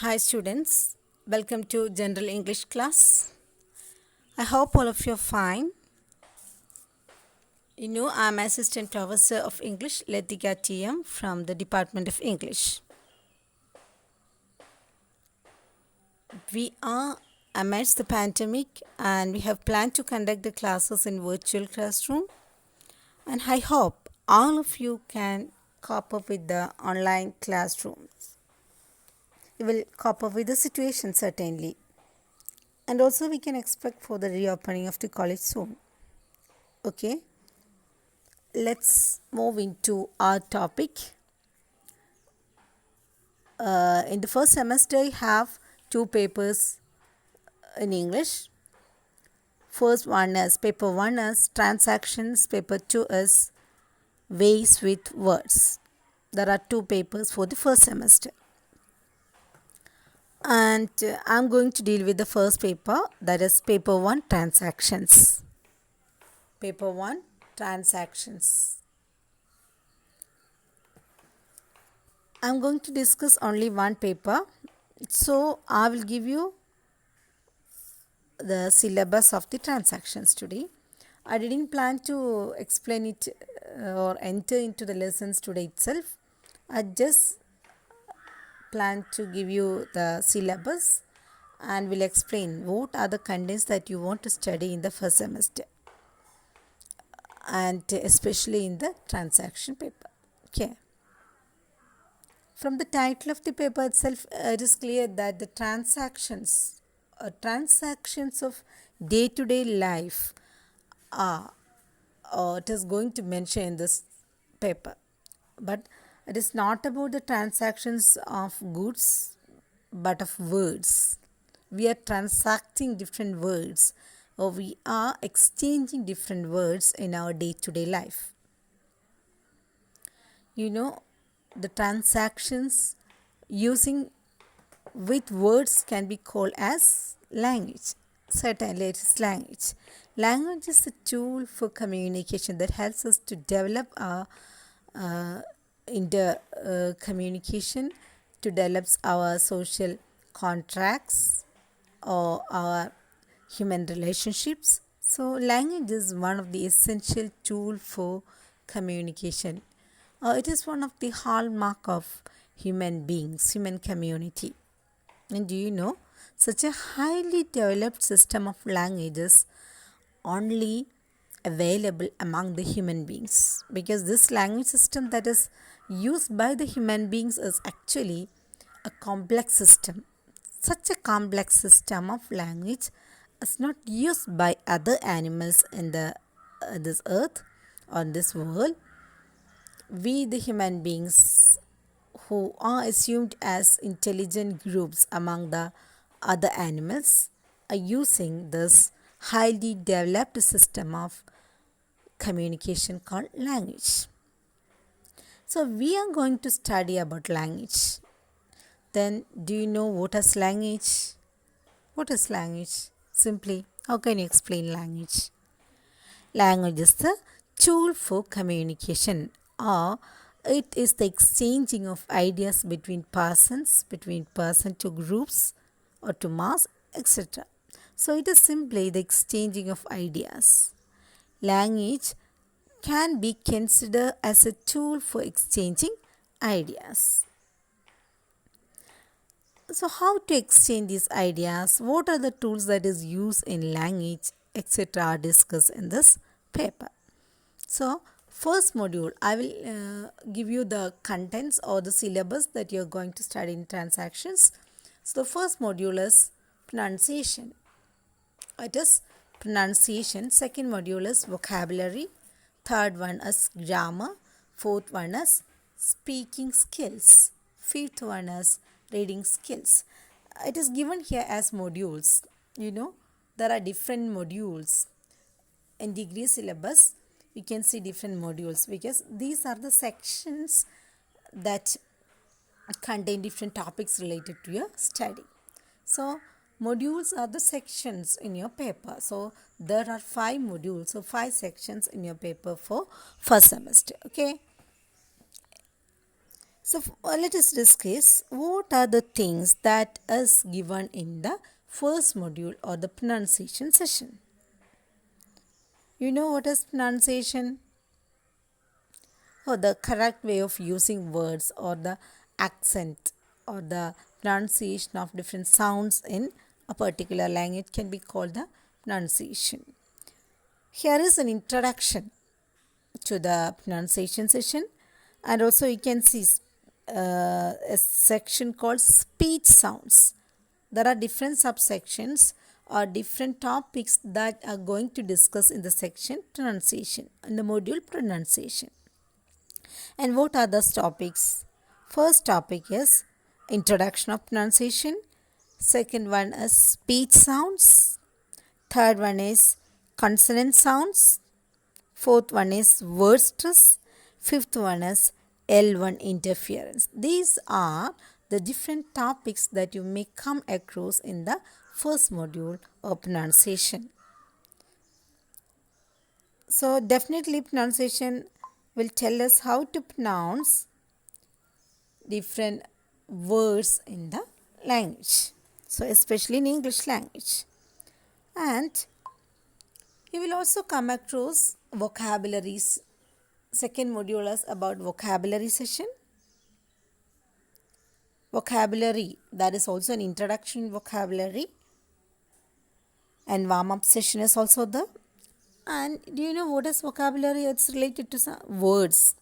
Hi students, welcome to General English class. I hope all of you are fine. I'm Assistant Professor of English Latika TM from the Department of English. We are amidst the pandemic and we have planned to conduct the classes in virtual classroom, and I hope all of you can cope up with the online classrooms. You will cope up with the situation certainly. And also we can expect for the reopening of the college soon. Okay, let's move into our topic. In the first semester, I have two papers in English. First one is paper 1 is transactions, paper 2 is ways with words. There are two papers for the first semester. And I'm going to deal with the first paper, that is paper 1 transactions. Paper 1 transactions. I'm going to discuss only one paper. So I will give you the syllabus of the transactions today. I didn't plan to explain it or enter into the lessons today itself. I just plan to give you the syllabus and will explain what are the contents that you want to study in the first semester, and especially in the transaction paper. Okay. From the title of the paper itself, it is clear that the transactions of day-to-day life are, it is going to mention in this paper. But it is not about the transactions of goods, but of words. We are transacting different words, or we are exchanging different words in our day-to-day life. The transactions using with words can be called as language. Certainly it is language. Language is a tool for communication that helps us to develop our communication, to develop our social contracts or our human relationships. So language is one of the essential tool for communication. It is one of the hallmark of human beings, human community. And do you know, such a highly developed system of languages only available among the human beings, because this language system that is used by the human beings is actually a complex system. Such a complex system of language is not used by other animals in this earth or this world. We, the human beings, who are assumed as intelligent groups among the other animals, are using this highly developed system of communication called language. So we are going to study about language. Then do you know what is language? What is language? Simply, how can you explain language? Language is the tool for communication, or it is the exchanging of ideas between persons, between person to groups or to mass, etc. So it is simply the exchanging of ideas. Language can be considered as a tool for exchanging ideas. So how to exchange these ideas? What are the tools that is used in language, etc. are discussed in this paper. So first module, I will give you the contents or the syllabus that you are going to study in transactions. So the first module is pronunciation. It is pronunciation. Second module is vocabulary. Third one is grammar. Fourth one is speaking skills. Fifth one is reading skills. It is given here as modules. There are different modules. In degree syllabus, you can see different modules because these are the sections that contain different topics related to your study. So modules are the sections in your paper. So there are 5 modules, so 5 sections in your paper for first semester. Okay. So let us discuss what are the things that is given in the first module or the pronunciation session. You know what is pronunciation? Or the correct way of using words or the accent or the pronunciation of different sounds in a particular language can be called the pronunciation. Here is an introduction to the pronunciation session, and also you can see a section called speech sounds. There are different subsections or different topics that are going to discuss in the section pronunciation, in the module pronunciation. And what are those topics? First topic is introduction of pronunciation. Second one is speech sounds. Third one is consonant sounds. Fourth one is word stress. Fifth one is L1 interference. These are the different topics that you may come across in the first module of pronunciation. So definitely pronunciation will tell us how to pronounce different words in the language. So especially in English language. And you will also come across vocabularies. Second module is about vocabulary session. Vocabulary, that is also an introduction in vocabulary. And warm-up session is also there. And do you know what is vocabulary? It's related to some words,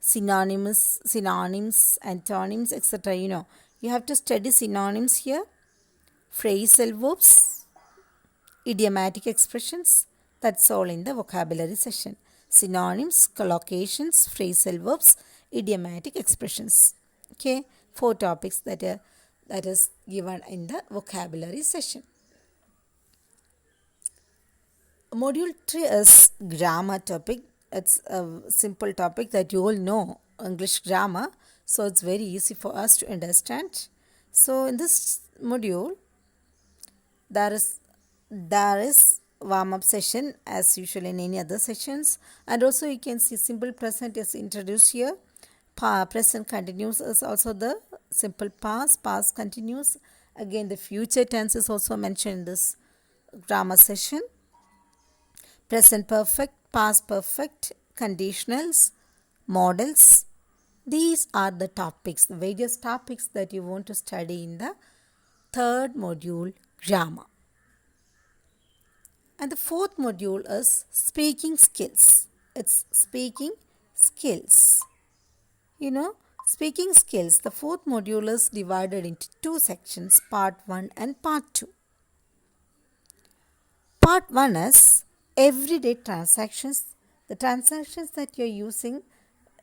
synonyms, antonyms, etc. You have to study synonyms here, phrasal verbs, idiomatic expressions. That's all in the vocabulary session. Synonyms, collocations, phrasal verbs, idiomatic expressions. Okay, 4 topics that is given in the vocabulary session. Module 3 is grammar topic. It's a simple topic that you all know, English grammar. So it's very easy for us to understand. So in this module, there is warm-up session as usual in any other sessions. And also you can see simple present is introduced here. Present continuous is also the simple past continuous. Again, the future tense is also mentioned in this grammar session. Present perfect, past perfect, conditionals, models. These are the topics, the various topics that you want to study in the third module, grammar. And the fourth module is speaking skills. It's speaking skills. Speaking skills, the fourth module is divided into 2 sections, part 1 and part 2. Part 1 is everyday transactions, the transactions that you're using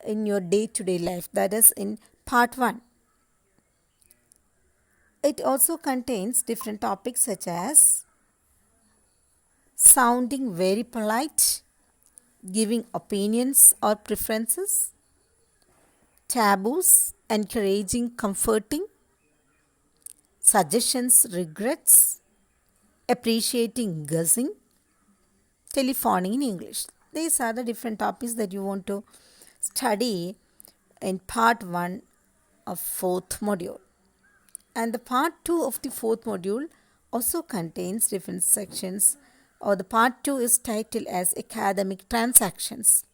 in your day-to-day life, that is in part 1. It also contains different topics such as sounding very polite, giving opinions or preferences, taboos, encouraging comforting, suggestions, regrets, appreciating guessing, telephoning in English. These are the different topics that you want to study in part 1 of 4th module. And the part 2 of the 4th module also contains different sections, or the part 2 is titled as academic transactions.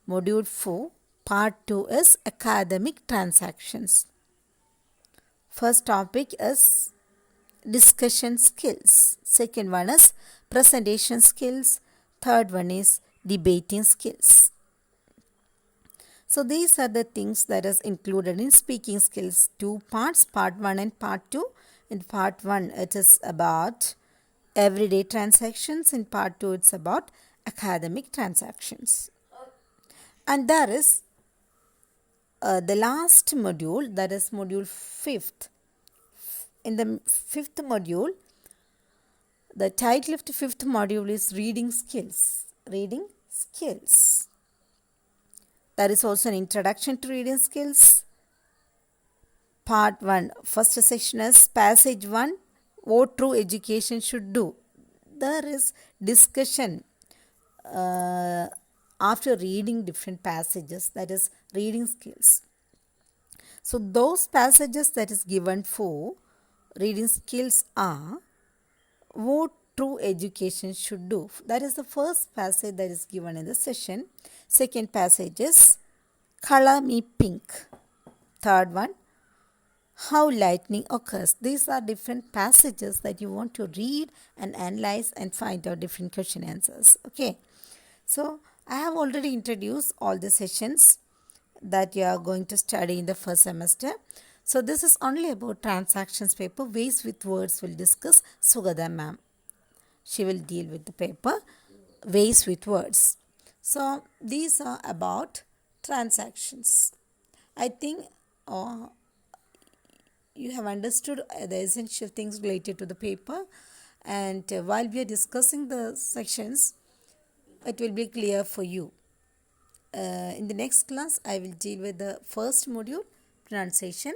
Module 4, part 2 is academic transactions. First topic is discussion skills. Second one is presentation skills. Third one is debating skills. So these are the things that is included in speaking skills. 2 parts, part 1 and part 2. In part 1 it is about everyday transactions. In part 2 it's about academic transactions. And there is the last module, that is module 5th. In the 5th module, the title of the 5th module is reading skills. Reading skills. There is also an introduction to reading skills. Part 1, first section is passage 1, what true education should do. There is discussion after reading different passages, that is reading skills. So those passages that is given for reading skills are what true education should do. That is the first passage that is given in the session. Second passage is color me pink. Third one, how lightning occurs. These are different passages that you want to read and analyze and find out different question answers. Okay. So I have already introduced all the sessions that you are going to study in the first semester. So this is only about transactions paper. Ways with words will discuss Sugada ma'am. She will deal with the paper ways with words. So these are about transactions. I think you have understood the essential things related to the paper, and while we are discussing the sections, it will be clear for you. In the next class, I will deal with the first module, pronunciation.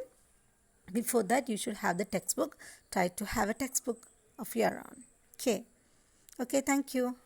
Before that, you should have the textbook. Try to have a textbook of your own. Okay. Okay, thank you.